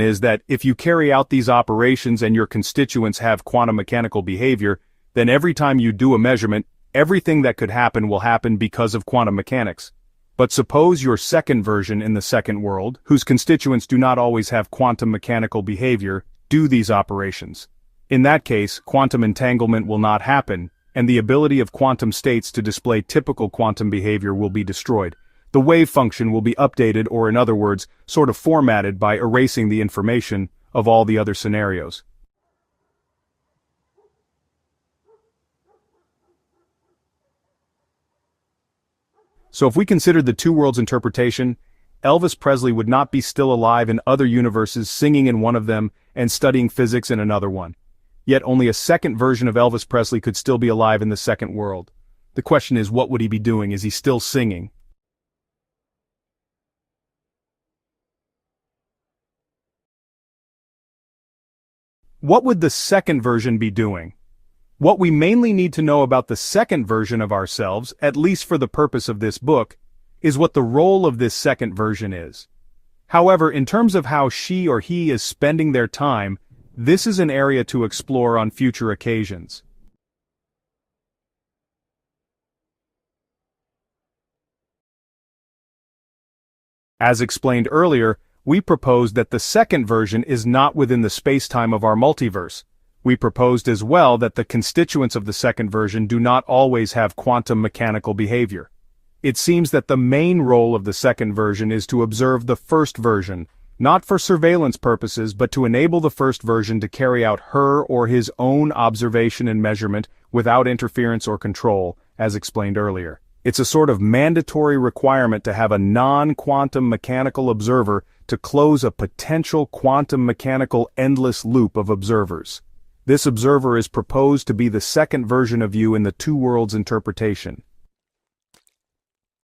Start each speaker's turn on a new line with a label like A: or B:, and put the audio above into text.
A: is that if you carry out these operations and your constituents have quantum mechanical behavior, then every time you do a measurement, everything that could happen will happen because of quantum mechanics. But suppose your second version in the second world, whose constituents do not always have quantum mechanical behavior, do these operations. In that case, quantum entanglement will not happen, and the ability of quantum states to display typical quantum behavior will be destroyed. The wave function will be updated, or in other words, sort of formatted by erasing the information of all the other scenarios. So if we considered the two worlds interpretation, Elvis Presley would not be still alive in other universes, singing in one of them and studying physics in another one. Yet only a second version of Elvis Presley could still be alive in the second world. The question is, what would he be doing? Is he still singing? What would the second version be doing? What we mainly need to know about the second version of ourselves, at least for the purpose of this book, is what the role of this second version is. However, in terms of how she or he is spending their time, this is an area to explore on future occasions. As explained earlier, we proposed that the second version is not within the space-time of our multiverse. We proposed as well that the constituents of the second version do not always have quantum mechanical behavior. It seems that the main role of the second version is to observe the first version, not for surveillance purposes but to enable the first version to carry out her or his own observation and measurement without interference or control, as explained earlier. It's a sort of mandatory requirement to have a non-quantum mechanical observer to close a potential quantum mechanical endless loop of observers. This observer is proposed to be the second version of you in the two worlds interpretation.